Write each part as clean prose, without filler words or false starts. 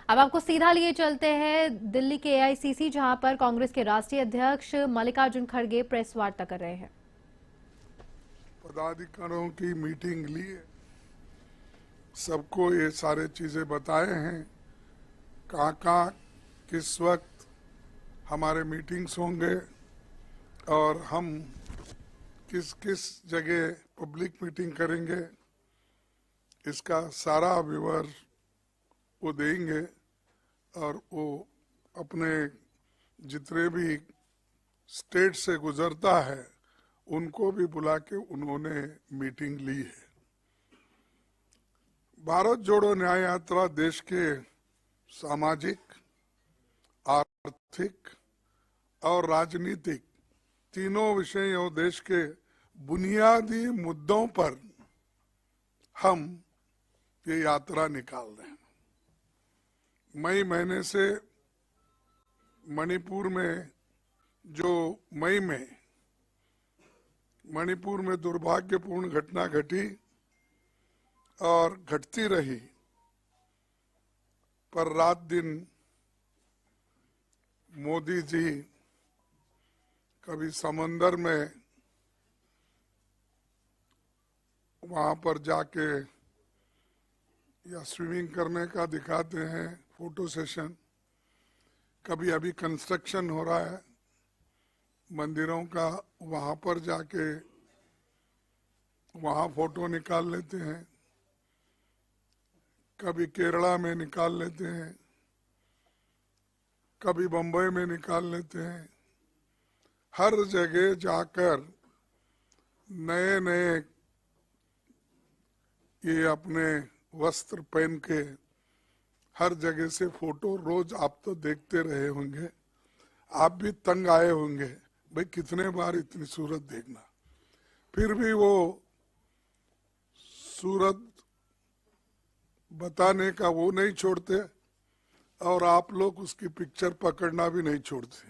अब आपको सीधा लिए चलते हैं दिल्ली के एआईसीसी, जहां पर कांग्रेस के राष्ट्रीय अध्यक्ष मल्लिकार्जुन खड़गे प्रेस वार्ता कर रहे हैं। पदाधिकारियों की मीटिंग ली है, सबको ये सारे चीजें बताए हैं, कहाँ किस वक्त हमारे मीटिंग्स होंगे और हम किस किस जगह पब्लिक मीटिंग करेंगे, इसका सारा विवरण वो देंगे। और वो अपने जितने भी स्टेट से गुजरता है उनको भी बुला के उन्होंने मीटिंग ली है। भारत जोड़ो न्याय यात्रा देश के सामाजिक, आर्थिक और राजनीतिक तीनों विषयों देश के बुनियादी मुद्दों पर हम ये यात्रा निकाल रहे हैं। मई महीने से मणिपुर में जो मई में मणिपुर में दुर्भाग्यपूर्ण घटना घटी और घटती रही, पर रात दिन मोदी जी कभी समंदर में वहां पर जाके या स्विमिंग करने का दिखाते हैं फोटो सेशन, कभी अभी कंस्ट्रक्शन हो रहा है मंदिरों का, वहां पर जाके वहां फोटो निकाल लेते हैं, कभी केरला में निकाल लेते हैं, कभी बंबई में निकाल लेते हैं। हर जगह जाकर नए नए ये अपने वस्त्र पहन के हर जगह से फोटो रोज आप तो देखते रहे होंगे, आप भी तंग आए होंगे, भाई कितने बार इतनी सूरत देखना। फिर भी वो सूरत बताने का वो नहीं छोड़ते और आप लोग उसकी पिक्चर पकड़ना भी नहीं छोड़ते।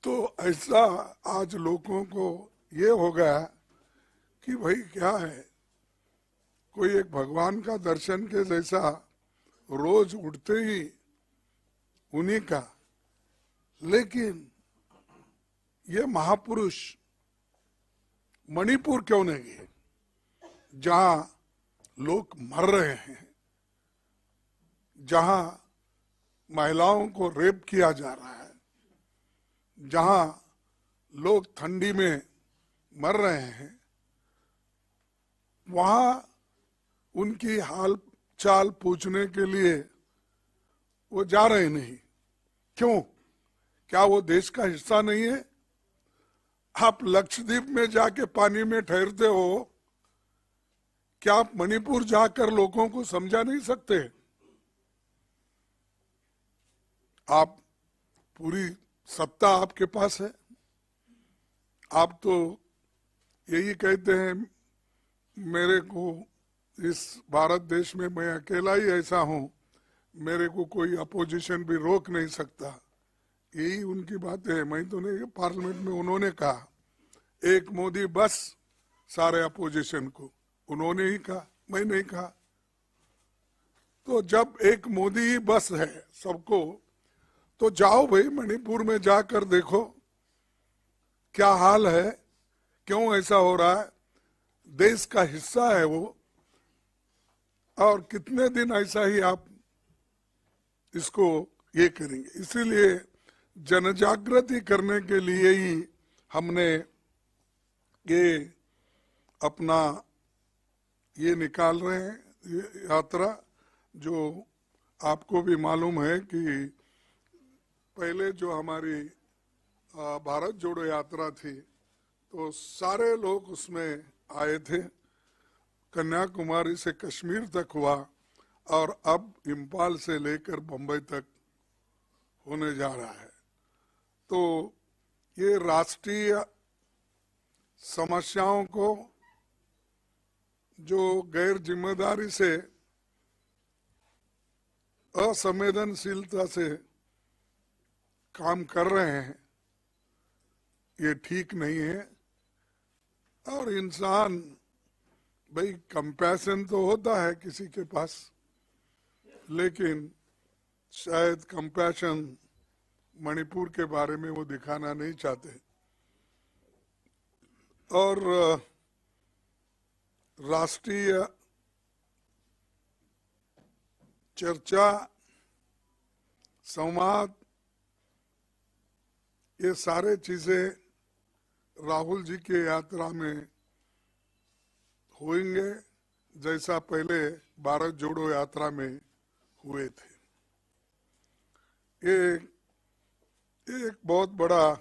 तो ऐसा आज लोगों को ये हो गया कि भाई क्या है, कोई एक भगवान का दर्शन के जैसा रोज उठते ही उन्हीं का। लेकिन ये महापुरुष मणिपुर क्यों नहीं गए, जहां लोग मर रहे हैं, जहां महिलाओं को रेप किया जा रहा है, जहां लोग ठंडी में मर रहे हैं, वहां उनकी हाल चाल पूछने के लिए वो जा रहे नहीं। क्यों? क्या वो देश का हिस्सा नहीं है? आप लक्षद्वीप में जाके पानी में ठहरते हो, क्या आप मणिपुर जाकर लोगों को समझा नहीं सकते? आप पूरी सत्ता आपके पास है, आप तो यही कहते हैं मेरे को इस भारत देश में मैं अकेला ही ऐसा हूं, मेरे को कोई अपोजिशन भी रोक नहीं सकता। यही उनकी बात है। मैं तो नहीं, पार्लियामेंट में उन्होंने कहा एक मोदी बस सारे अपोजिशन को, उन्होंने ही कहा, मैं नहीं कहा। तो जब एक मोदी ही बस है सबको, तो जाओ भाई मणिपुर में जाकर देखो क्या हाल है, क्यों ऐसा हो रहा है, देश का हिस्सा है वो, और कितने दिन ऐसा ही आप इसको ये करेंगे। इसीलिए जनजागृति करने के लिए ही हमने ये अपना ये निकाल रहे हैं ये यात्रा। जो आपको भी मालूम है कि पहले जो हमारी भारत जोड़ो यात्रा थी तो सारे लोग उसमें आए थे, कन्याकुमारी से कश्मीर तक हुआ और अब इम्फाल से लेकर बम्बई तक होने जा रहा है। तो ये राष्ट्रीय समस्याओं को जो गैर जिम्मेदारी से, असंवेदनशीलता से काम कर रहे हैं, ये ठीक नहीं है। और इंसान भाई कंपैशन तो होता है किसी के पास, लेकिन शायद कंपैशन मणिपुर के बारे में वो दिखाना नहीं चाहते। और राष्ट्रीय चर्चा, संवाद, ये सारे चीजें राहुल जी के यात्रा में होंगे, जैसा पहले भारत जोड़ो यात्रा में हुए थे। ये एक बहुत बड़ा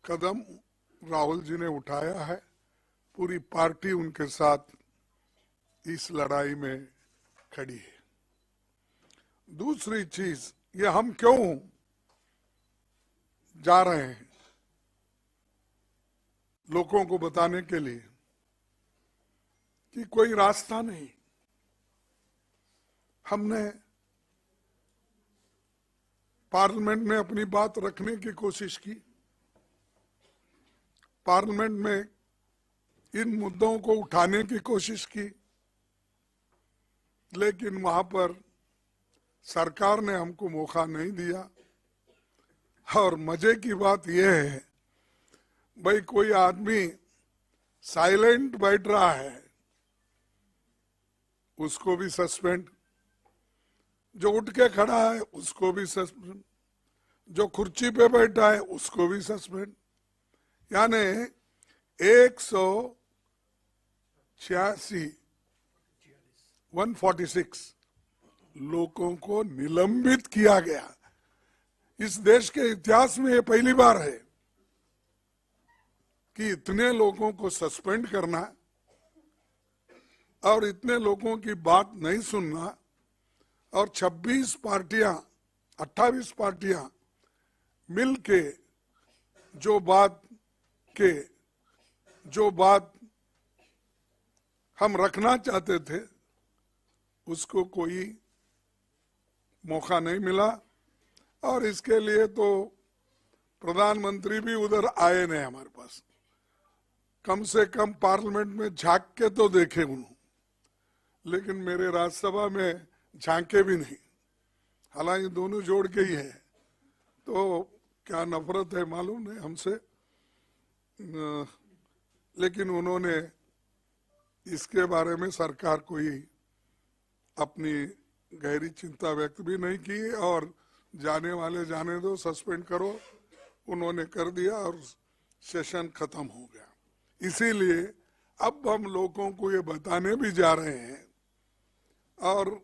कदम राहुल जी ने उठाया है। पूरी पार्टी उनके साथ इस लड़ाई में खड़ी है। दूसरी चीज, ये हम क्यों जा रहे हैं, लोगों को बताने के लिए कि कोई रास्ता नहीं। हमने पार्लियामेंट में अपनी बात रखने की कोशिश की, पार्लियामेंट में इन मुद्दों को उठाने की कोशिश की, लेकिन वहां पर सरकार ने हमको मौका नहीं दिया। और मजे की बात यह है, भाई कोई आदमी साइलेंट बैठ रहा है उसको भी सस्पेंड, जो उठ के खड़ा है उसको भी सस्पेंड, जो कुर्सी पे बैठा है उसको भी सस्पेंड। यानी 146 लोगों को निलंबित किया गया। इस देश के इतिहास में ये पहली बार है कि इतने लोगों को सस्पेंड करना और इतने लोगों की बात नहीं सुनना, और 28 पार्टियां मिलके जो बात हम रखना चाहते थे उसको कोई मौका नहीं मिला। और इसके लिए तो प्रधानमंत्री भी उधर आए नहीं हमारे पास, कम से कम पार्लियामेंट में झांक के तो देखे उन्होंने, लेकिन मेरे राज्यसभा में झांके भी नहीं। हालांकि दोनों जोड़ के ही है, तो क्या नफरत है मालूम नहीं हमसे, लेकिन उन्होंने इसके बारे में सरकार कोई अपनी गहरी चिंता व्यक्त भी नहीं की, और जाने वाले जाने दो, सस्पेंड करो, उन्होंने कर दिया और सेशन खत्म हो गया। इसीलिए अब हम लोगों को ये बताने भी जा रहे हैं, और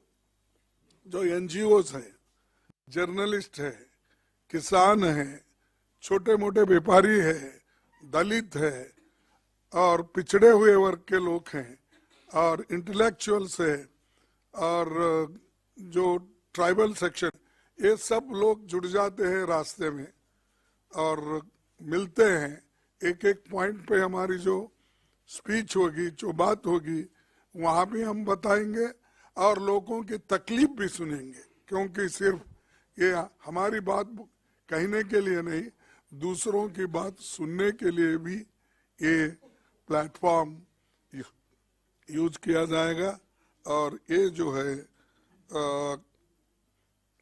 जो एनजीओस है, जर्नलिस्ट है, किसान है, छोटे मोटे व्यापारी है, दलित है, और पिछड़े हुए वर्ग के लोग हैं, और इंटेलेक्चुअल्स है, और जो ट्राइबल सेक्शन, ये सब लोग जुड़ जाते हैं रास्ते में और मिलते हैं। एक एक पॉइंट पे हमारी जो स्पीच होगी, जो बात होगी, वहाँ भी हम बताएंगे और लोगों की तकलीफ भी सुनेंगे, क्योंकि सिर्फ ये हमारी बात कहने के लिए नहीं, दूसरों की बात सुनने के लिए भी ये प्लेटफॉर्म यूज किया जाएगा। और ये जो है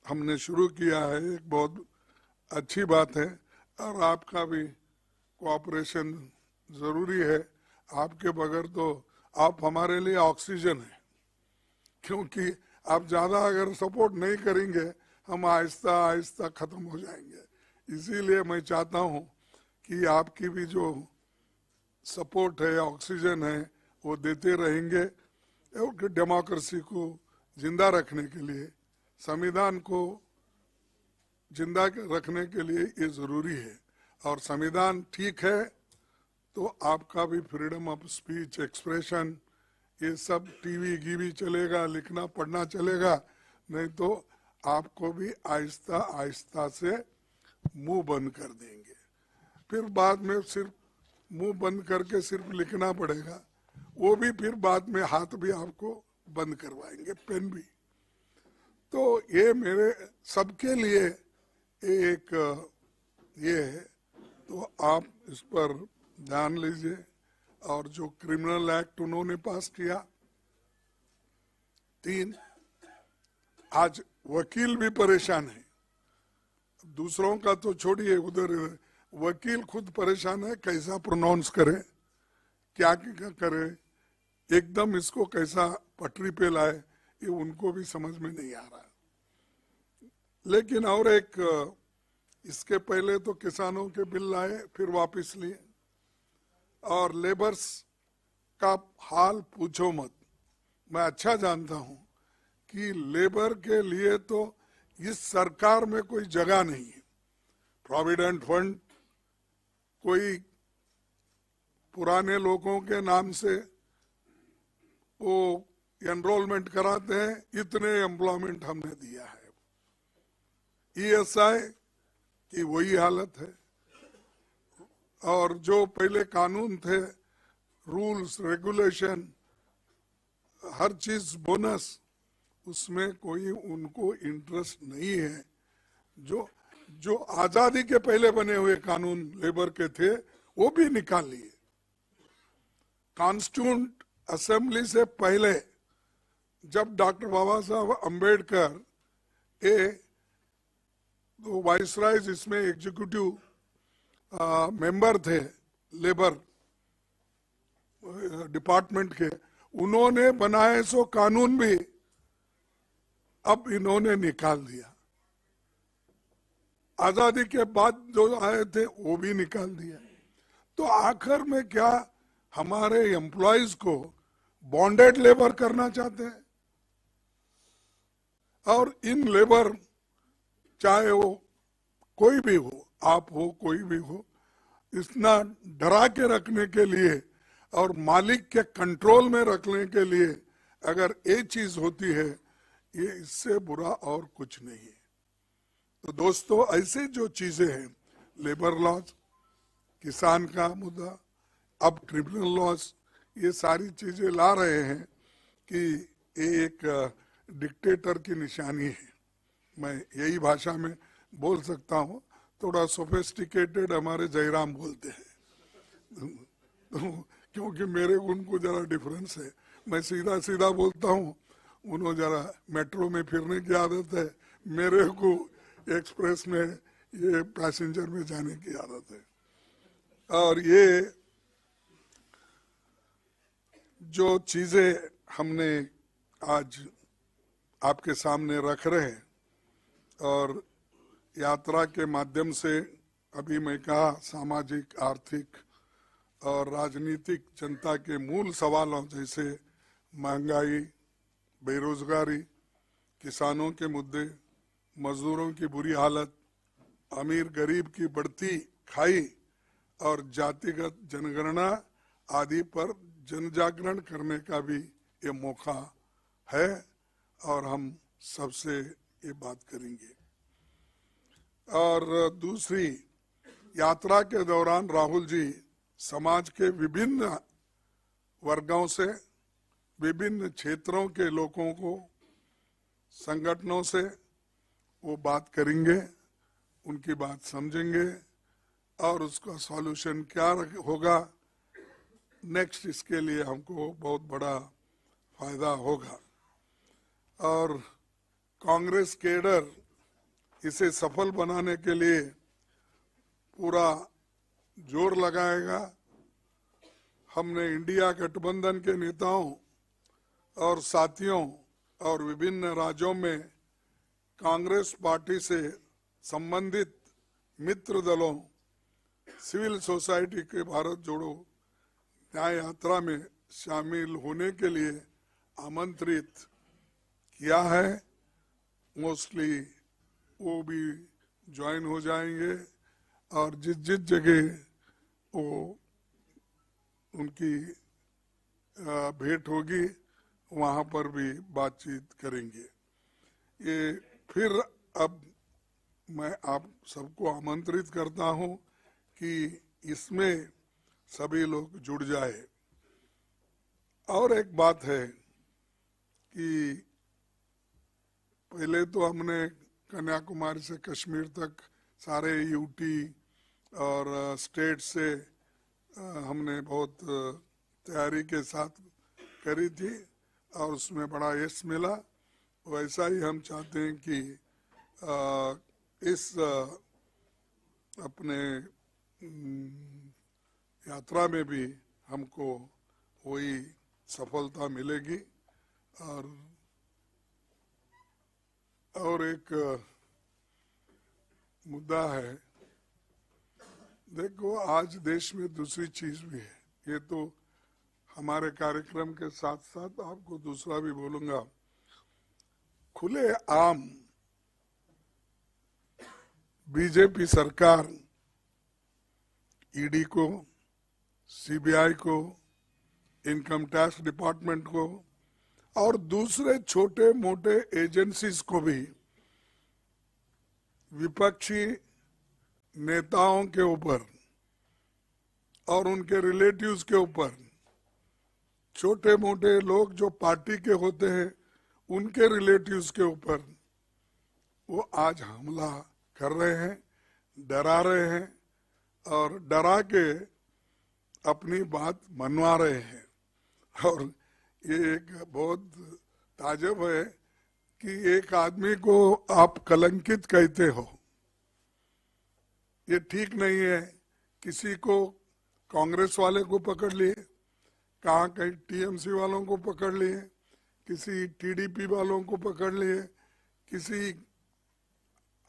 हमने शुरू किया है, एक बहुत अच्छी बात है, और आपका भी कोऑपरेशन जरूरी है। आपके बगैर तो आप हमारे लिए ऑक्सीजन है, क्योंकि आप ज्यादा अगर सपोर्ट नहीं करेंगे हम आहिस्ता आहिस्ता खत्म हो जाएंगे। इसीलिए मैं चाहता हूँ कि आपकी भी जो सपोर्ट है, ऑक्सीजन है, वो देते रहेंगे। और डेमोक्रेसी को जिंदा रखने के लिए, संविधान को जिंदा रखने के लिए ये जरूरी है। और संविधान ठीक है तो आपका भी फ्रीडम ऑफ स्पीच, एक्सप्रेशन, ये सब टीवी गीवी चलेगा, लिखना पढ़ना चलेगा, नहीं तो आपको भी आहिस्ता आहिस्ता से मुंह बंद कर देंगे। फिर बाद में सिर्फ मुंह बंद करके सिर्फ लिखना पड़ेगा, वो भी फिर बाद में हाथ भी आपको बंद करवाएंगे, पेन भी। तो ये मेरे सबके लिए एक ये है, तो आप इस पर ध्यान लीजिए। और जो क्रिमिनल एक्ट उन्होंने पास किया, 3, आज वकील भी परेशान है, दूसरों का तो छोड़िए, उधर वकील खुद परेशान है, कैसा प्रोनाउंस करे, क्या क्या करे, एकदम इसको कैसा पटरी पे लाए, ये उनको भी समझ में नहीं आ रहा। लेकिन और एक, इसके पहले तो किसानों के बिल लाए, फिर वापस लिए, और लेबर्स का हाल पूछो मत। मैं अच्छा जानता हूं कि लेबर के लिए तो इस सरकार में कोई जगह नहीं है। प्रोविडेंट फंड कोई पुराने लोगों के नाम से वो एनरोलमेंट कराते हैं, इतने एम्प्लॉयमेंट हमने दिया है। ईएसआई की वही हालत है, और जो पहले कानून थे, रूल्स रेगुलेशन, हर चीज बोनस, उसमें कोई उनको इंटरेस्ट नहीं है। जो आजादी के पहले बने हुए कानून लेबर के थे वो भी निकाल लिए। कॉन्स्टिट्यूंट असेंबली से पहले जब डॉक्टर बाबा साहब अंबेडकर तो वाइसराय इसमें एग्जीक्यूटिव मेंबर थे लेबर डिपार्टमेंट के, उन्होंने बनाए सो कानून भी अब इन्होंने निकाल दिया। आजादी के बाद जो आए थे वो भी निकाल दिया। तो आखिर में क्या हमारे एम्प्लॉयज को बॉन्डेड लेबर करना चाहते हैं? और इन लेबर, चाहे वो कोई भी हो, आप हो, कोई भी हो, इतना डरा के रखने के लिए और मालिक के कंट्रोल में रखने के लिए अगर ये चीज होती है, ये इससे बुरा और कुछ नहीं है। तो दोस्तों, ऐसे जो चीजें हैं, लेबर लॉज, किसान का मुद्दा, अब क्रिमिनल लॉज, ये सारी चीजें ला रहे हैं कि ये एक डिक्टेटर की निशानी है। मैं यही भाषा में बोल सकता हूँ, थोड़ा सोफिस्टिकेटेड हमारे जयराम बोलते हैं, तो क्योंकि मेरे उनको जरा डिफरेंस है, मैं सीधा सीधा बोलता हूँ, उन्होंने जरा मेट्रो में फिरने की आदत है, मेरे को एक्सप्रेस में, ये पैसेंजर में जाने की आदत है। और ये जो चीजें हमने आज आपके सामने रख रहे हैं, और यात्रा के माध्यम से अभी मैं कहा सामाजिक, आर्थिक और राजनीतिक जनता के मूल सवालों जैसे महंगाई, बेरोजगारी, किसानों के मुद्दे, मजदूरों की बुरी हालत, अमीर गरीब की बढ़ती खाई और जातिगत जनगणना आदि पर जनजागरण करने का भी ये मौका है, और हम सबसे ये बात करेंगे। और दूसरी, यात्रा के दौरान राहुल जी समाज के विभिन्न वर्गों से, विभिन्न क्षेत्रों के लोगों को, संगठनों से वो बात करेंगे, उनकी बात समझेंगे और उसका सॉल्यूशन क्या होगा नेक्स्ट, इसके लिए हमको बहुत बड़ा फायदा होगा। और कांग्रेस केडर इसे सफल बनाने के लिए पूरा जोर लगाएगा। हमने इंडिया गठबंधन के नेताओं और साथियों और विभिन्न राज्यों में कांग्रेस पार्टी से संबंधित मित्र दलों, सिविल सोसाइटी के भारत जोड़ो न्याय यात्रा में शामिल होने के लिए आमंत्रित किया है। मोस्टली वो भी ज्वाइन हो जाएंगे, और जिस जिस जगह वो उनकी भेंट होगी वहाँ पर भी बातचीत करेंगे। ये फिर अब मैं आप सबको आमंत्रित करता हूँ कि इसमें सभी लोग जुड़ जाए। और एक बात है कि पहले तो हमने कन्याकुमारी से कश्मीर तक सारे यूटी और स्टेट से हमने बहुत तैयारी के साथ करी थी, और उसमें बड़ा यश मिला। वैसा ही हम चाहते हैं कि इस अपने यात्रा में भी हमको वही सफलता मिलेगी। और एक मुद्दा है, देखो आज देश में दूसरी चीज भी है, ये तो हमारे कार्यक्रम के साथ साथ आपको दूसरा भी बोलूंगा। खुले आम बीजेपी सरकार ईडी को, सीबीआई को, इनकम टैक्स डिपार्टमेंट को और दूसरे छोटे मोटे एजेंसीज को भी विपक्षी नेताओं के ऊपर और उनके रिलेटिव्स के ऊपर, छोटे मोटे लोग जो पार्टी के होते हैं उनके रिलेटिव्स के ऊपर वो आज हमला कर रहे हैं, डरा रहे हैं और डरा के अपनी बात मनवा रहे हैं। और ये एक बहुत ताज्जुब है कि एक आदमी को आप कलंकित कहते हो, ये ठीक नहीं है। किसी को कांग्रेस वाले को पकड़ लिए, कहाँ कहीं टीएमसी वालों को पकड़ लिए, किसी टीडीपी वालों को पकड़ लिए, किसी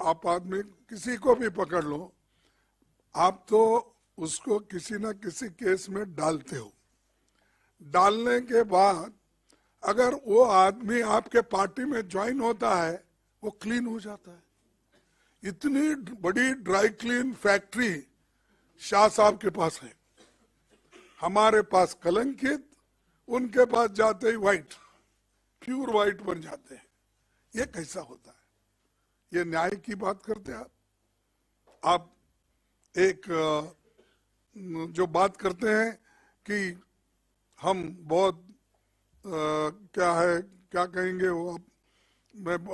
आप आदमी किसी को भी पकड़ लो, आप तो उसको किसी न किसी केस में डालते हो। डालने के बाद अगर वो आदमी आपके पार्टी में ज्वाइन होता है वो क्लीन हो जाता है। इतनी बड़ी ड्राई क्लीन फैक्ट्री शाह साहब के पास है, हमारे पास कलंकित, उनके पास जाते ही व्हाइट, प्योर व्हाइट बन जाते हैं। ये कैसा होता है? ये न्याय की बात करते हैं आप एक जो बात करते हैं कि हम बहुत क्या है, क्या कहेंगे वो,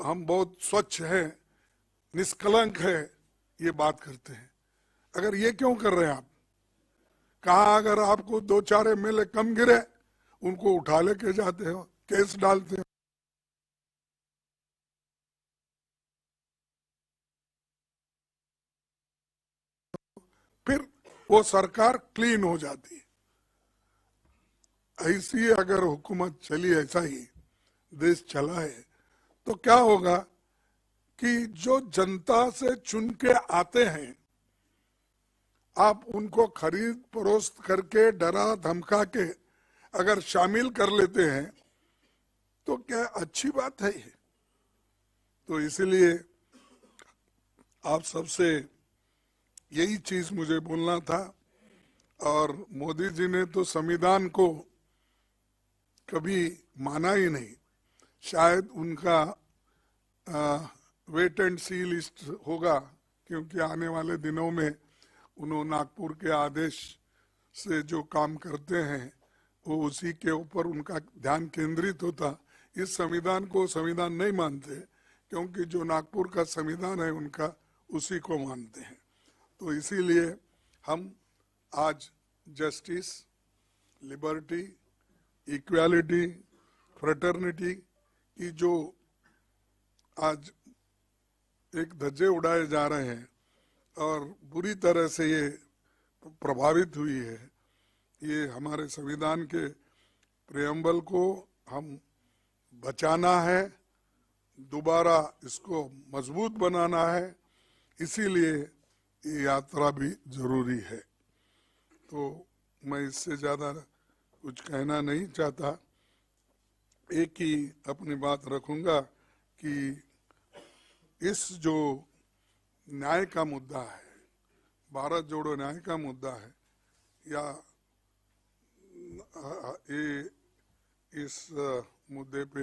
हम बहुत स्वच्छ हैं, निष्कलंक है, ये बात करते हैं। अगर ये क्यों कर रहे हैं आप? कहा अगर आपको 2-4 एमएलए कम गिरे उनको उठा लेके जाते हो, केस डालते हो। फिर वो सरकार क्लीन हो जाती है। ऐसी अगर हुकूमत चली, ऐसा ही देश चला है, तो क्या होगा कि जो जनता से चुन के आते हैं आप उनको खरीद फरोख्त करके, डरा धमका के अगर शामिल कर लेते हैं तो क्या अच्छी बात है ये? तो इसीलिए आप सबसे यही चीज मुझे बोलना था। और मोदी जी ने तो संविधान को कभी माना ही नहीं। शायद उनका वेट एंड सी लिस्ट होगा, क्योंकि आने वाले दिनों में उन्होंने नागपुर के आदेश से जो काम करते हैं वो उसी के ऊपर उनका ध्यान केंद्रित होता। इस संविधान को संविधान नहीं मानते, क्योंकि जो नागपुर का संविधान है उनका उसी को मानते हैं। तो इसीलिए हम आज जस्टिस, लिबर्टी, इक्वालिटी, फ्रेटर्निटी की जो आज एक धज्जे उड़ाए जा रहे हैं और बुरी तरह से ये प्रभावित हुई है, ये हमारे संविधान के प्रेम्बल को हम बचाना है, दोबारा इसको मजबूत बनाना है। इसीलिए ये यात्रा भी जरूरी है। तो मैं इससे ज़्यादा कुछ कहना नहीं चाहता। एक ही अपनी बात रखूंगा कि इस जो न्याय का मुद्दा है, भारत जोड़ो न्याय का मुद्दा है, या ये इस मुद्दे पे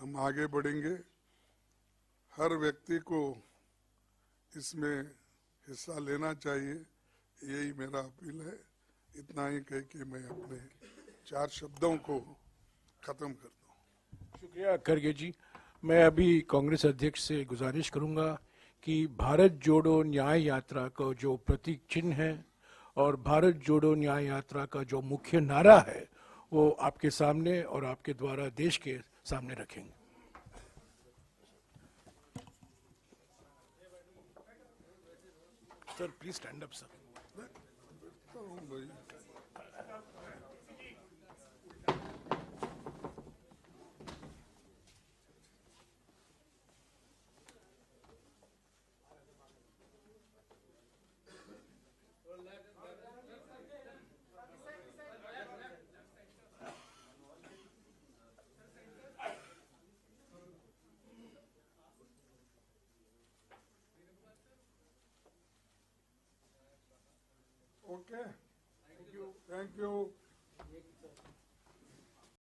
हम आगे बढ़ेंगे। हर व्यक्ति को इसमें हिस्सा लेना चाहिए, यही मेरा अपील है। इतना ही कह के मैं अपने 4 शब्दों को खत्म कर दूं। शुक्रिया खड़गे जी। मैं अभी कांग्रेस अध्यक्ष से गुजारिश करूंगा कि भारत जोड़ो न्याय यात्रा का जो प्रतीक चिन्ह है और भारत जोड़ो न्याय यात्रा का जो मुख्य नारा है वो आपके सामने और आपके द्वारा देश के सामने रखेंगे। Sir please stand up sir. Okay. Thank you.